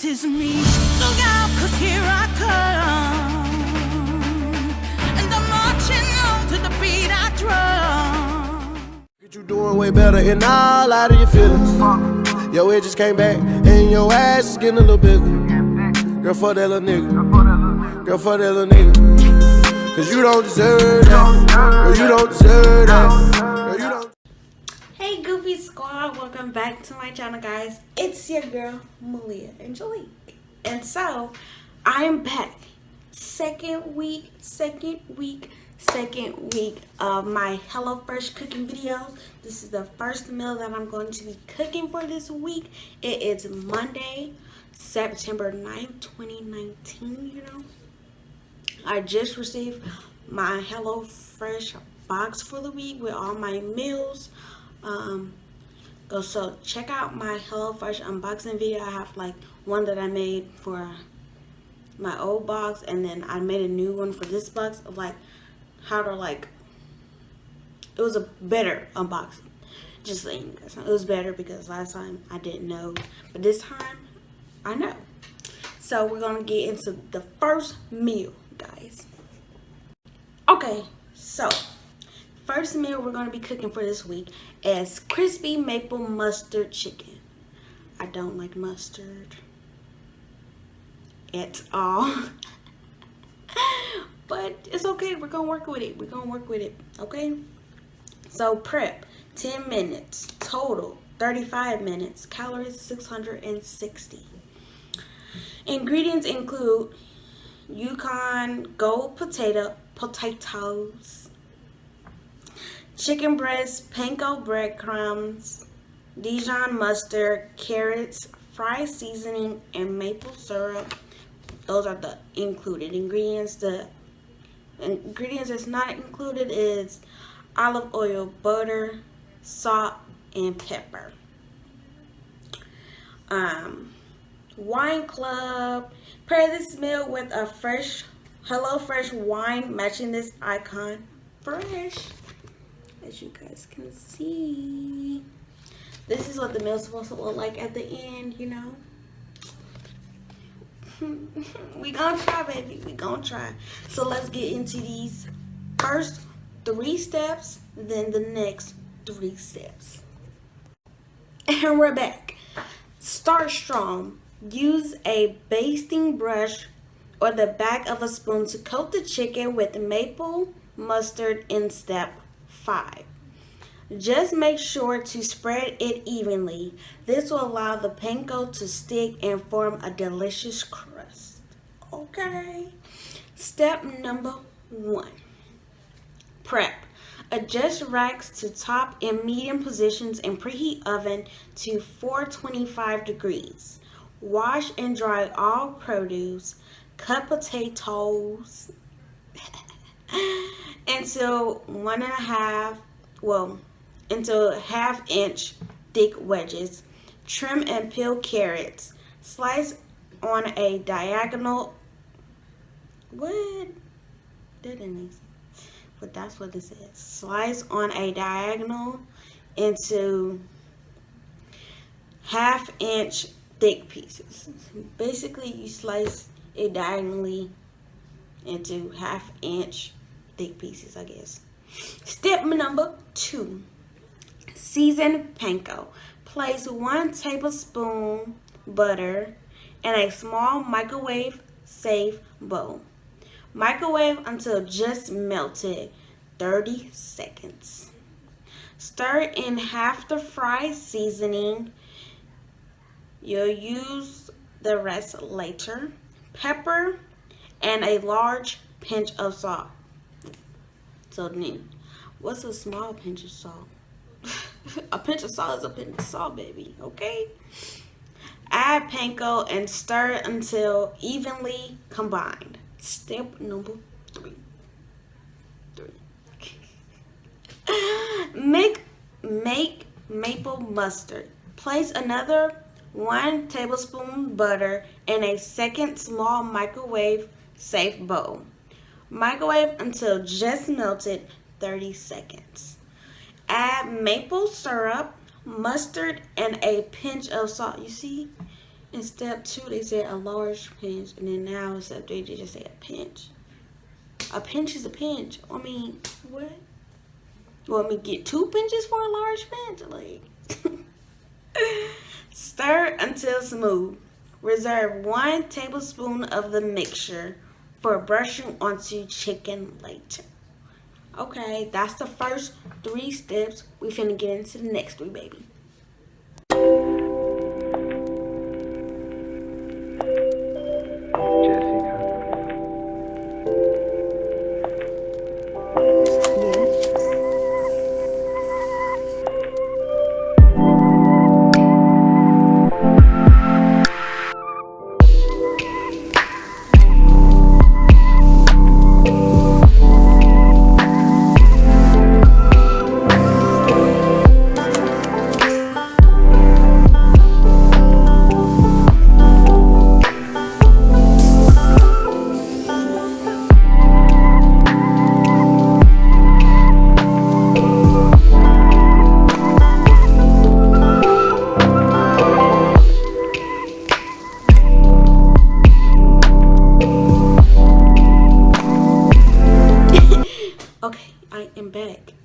this is me. Look out, 'cause here I come. And I'm marching on to the beat I drum. You doing way better and all out of your feelings. Yo, it just came back and your ass is getting a little bigger. Girl, fuck that little nigga. Girl, fuck that little nigga. 'Cause you don't deserve that. Girl, you don't deserve that. Girl, you don't. Hey Goofy Squad, welcome back to my channel, guys. It's your girl Malia.Angelic, and so I am back. Second week of my HelloFresh cooking videos. This is the first meal that I'm going to be cooking for this week. It is Monday, September 9th, 2019, I just received my HelloFresh box for the week with all my meals. So check out my HelloFresh unboxing video. I have like one that I made for my old box, and then I made a new one for this box of like how to it was a better unboxing. Just saying you guys know. It was better because last time I didn't know, but this time I know. So we're gonna get into the first meal, guys. Okay, so first meal we're going to be cooking for this week is crispy maple mustard chicken. I don't like mustard at all. But it's okay. We're going to work with it. Okay? So prep, 10 minutes. Total, 35 minutes. Calories, 660. Ingredients include Yukon gold potatoes, chicken breast, panko breadcrumbs, Dijon mustard, carrots, fried seasoning, and maple syrup. Those are the included ingredients. The ingredients that's not included is olive oil, butter, salt, and pepper. Wine club. Pair this meal with a fresh HelloFresh wine matching this icon fresh. As you guys can see, this is what the meal's supposed to look like at the end, We gonna try, baby. We gonna try. So let's get into these first 3 steps, then the next 3 steps. And we're back. Start strong. Use a basting brush or the back of a spoon to coat the chicken with maple mustard in step 5. Just make sure to spread it evenly. This will allow the panko to stick and form a delicious crust. Okay. Step number 1. Prep. Adjust racks to top in medium positions and preheat oven to 425 degrees. Wash and dry all produce. Cut potatoes into into half-inch thick wedges. Trim and peel carrots. Slice on a diagonal. What? That didn't make sense. But that's what it says. Slice on a diagonal into half-inch thick pieces. Basically, you slice it diagonally into half-inch thick pieces, I guess. Step number 2. Season panko. Place 1 tablespoon butter in a small microwave-safe bowl. Microwave until just melted, 30 seconds. Stir in half the fried seasoning. You'll use the rest later. Pepper and a large pinch of salt. So then, what's a small pinch of salt? A pinch of salt is a pinch of salt, baby, okay? Add panko and stir until evenly combined. Step number 3. Make maple mustard. Place another 1 tablespoon butter in a second small microwave safe bowl. Microwave until just melted, 30 seconds. Add maple syrup, mustard, and a pinch of salt. You see, In step 2, they said a large pinch, and then now in step 3, they just say a pinch. A pinch is a pinch. I mean, what? You want me to get 2 pinches for a large pinch? Like, stir until smooth. Reserve 1 tablespoon of the mixture for brushing onto chicken later. Okay, that's the first 3 steps. We finna get into the next 3, baby.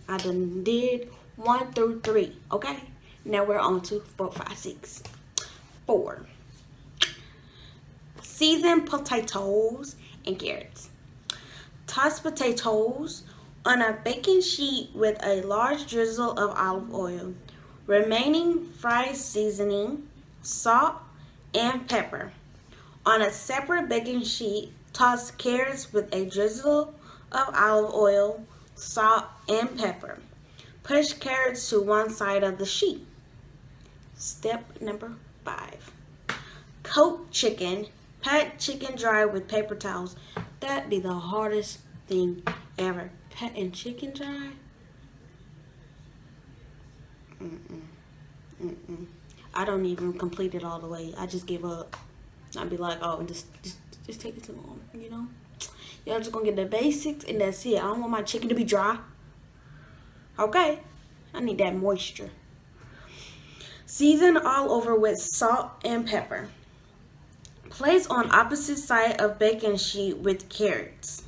I done did 1 through 3. Okay, now we're on to 4, 5, 6. 4. Season potatoes and carrots. Toss potatoes on a baking sheet with a large drizzle of olive oil. Remaining fry seasoning, salt, and pepper. On a separate baking sheet, toss carrots with a drizzle of olive oil, salt, and pepper. Push carrots to one side of the sheet. Step number 5. Coat chicken. Pat chicken dry with paper towels. That'd be the hardest thing ever. Patting chicken dry? I don't even complete it all the way. I just give up. I'd be like, oh, just take it too long, you know? Y'all just gonna get the basics and that's it. I don't want my chicken to be dry. Okay? I need that moisture. Season all over with salt and pepper. Place on opposite side of baking sheet with carrots.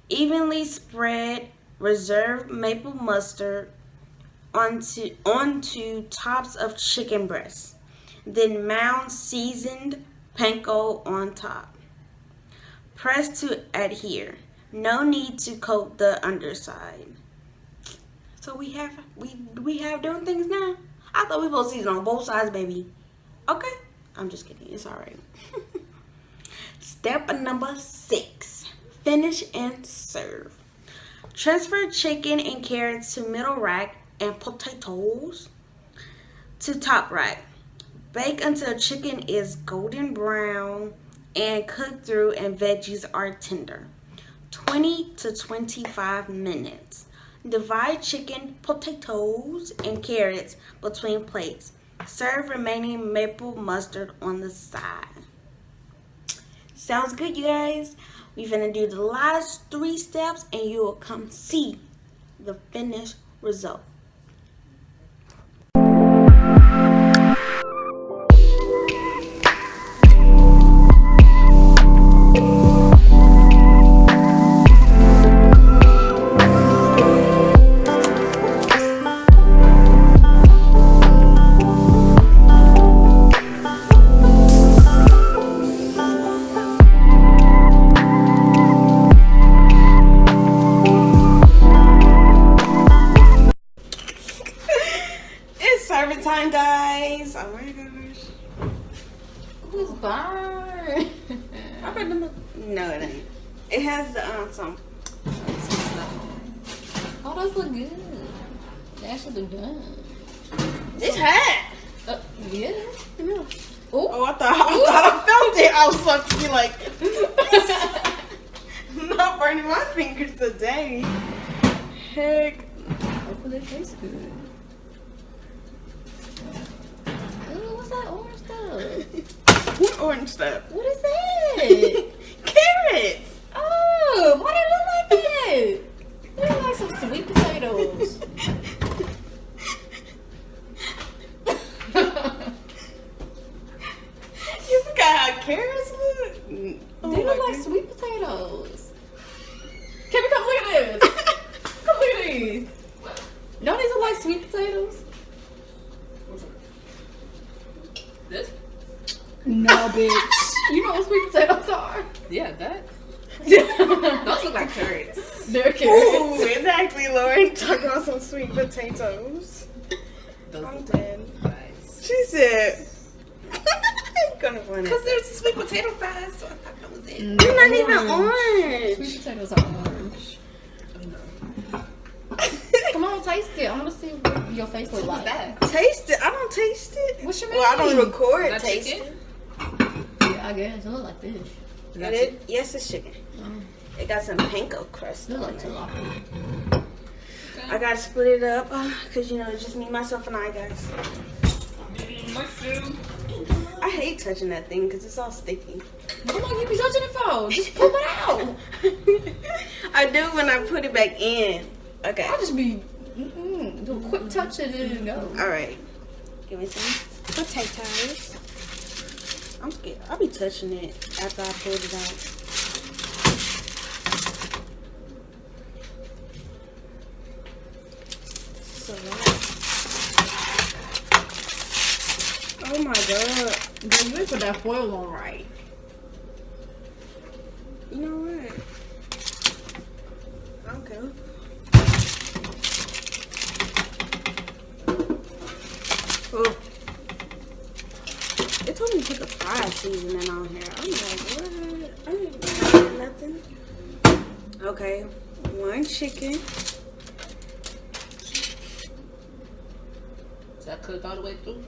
Evenly spread reserved maple mustard onto tops of chicken breasts. Then mound seasoned panko on top. Press to adhere. No need to coat the underside. So we have doing things now. I thought we both season on both sides, baby. Okay, I'm just kidding. It's all right. Step number 6. Finish and serve. Transfer chicken and carrots to middle rack and potatoes to top rack. Bake until chicken is golden brown and cook through and veggies are tender. 20 to 25 minutes. Divide chicken, potatoes, and carrots between plates. Serve remaining maple mustard on the side. Sounds good, you guys. We're gonna do the last 3 steps and you will come see the finished result. Serving time, guys. Oh my gosh. Who's burn? I bet them. No, it ain't. It has some stuff. Oh, those look good. They actually look good. It's hot. Yeah. Ooh. Oh, I thought I felt it. I was supposed to be like, not burning my fingers today. Heck. hopefully it tastes good. What's that orange stuff? What orange stuff? What is that? Carrots. Oh, why they look like that? They look like some sweet potatoes. like sweet potatoes? This? No, bitch. You know what sweet potatoes are? Yeah, that. Those look like carrots. They're carrots. Ooh, exactly, Lauren. Talking about some sweet potatoes. Those I'm look dead. like fries. She said. Gonna find Because it. there's sweet potato fries, so I thought that was it. They're not even orange. Sweet potatoes are orange. Come on, taste it. I want to see what your face looks like. That. Taste it. I don't taste it. What's your Well, I don't name? record Is that tasting. chicken? Yeah, I guess. It looks like fish. Is that It, chicken? yes, it's chicken. It got some panko crust It on looks it. like tilapia. I gotta split it up because you know it's just me, myself, and I, guys. Mushroom. I hate touching that thing because it's all sticky. How long you be touching it for? Just pull it out. I do when I put it back in. Okay. I just be do a quick touch and then it go. All right. Give me some potatoes. I'm scared. I'll be touching it after I pull it out. So oh my god. Girl, you ain't put that foil on right. You know what? Okay. Oh. It told me to put the fry seasoning on here. I'm like, what? I didn't do nothing. Okay. 1 chicken. Is that cooked all the way through?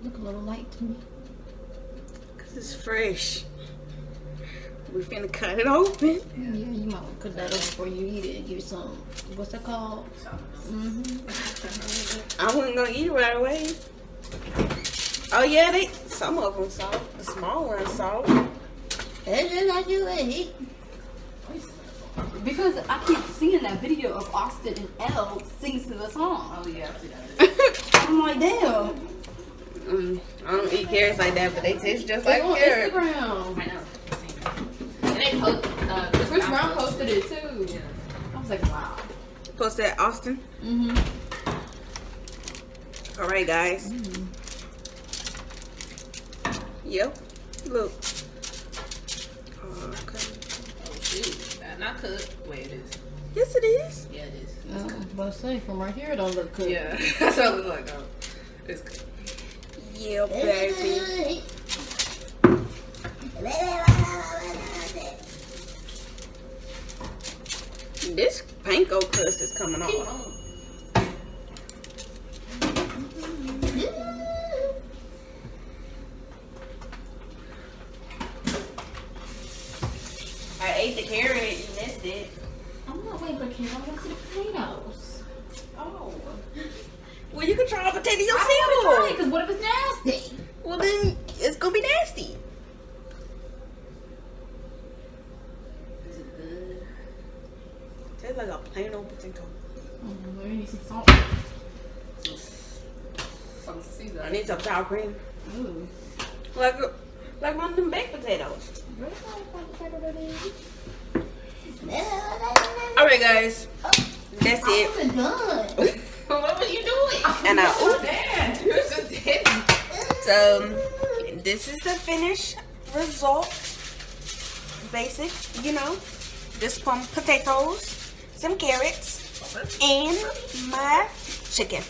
Look a little light to me. Because it's fresh. We finna cut it open. Yeah, you might want to cut that over before you eat it and give it some, what's that called? I wasn't gonna eat it right away. Oh yeah, some of them salt. The small ones salt. It's just like you eat. Because I keep seeing that video of Austin and Elle sings to the song. Oh, yeah, I see that. I'm like, damn. I don't eat carrots like that, but they taste just It's like on carrots. Instagram. I know. And they post, Chris Brown posted it too. Yeah. I was like, wow. Post that, Austin. All right, guys. Yep. Look. Okay. Oh, shoot. Not cooked. Wait, it is. Yes, it is. Yeah, it is. But say from right here, it don't look good. Yeah. That's what I was like, oh. It's good. Yeah, baby. This panko crust is coming off. I ate the carrot. You missed it. I'm not waiting for Kim. I want to see the potatoes. Oh. Well, you can try a potato I don't want to try it yourself. because what if it's nasty? Well, then it's gonna be nasty. Is it good? Tastes like a plain old potato. We need some salt. Some season. I need some sour cream. Ooh. Like one of them baked potatoes. All right, guys. That's it. I'm done. What were you doing? And Oh, damn. You're so dead. so this is the finished result. Basic, you know. Just some potatoes, some carrots, and my chicken.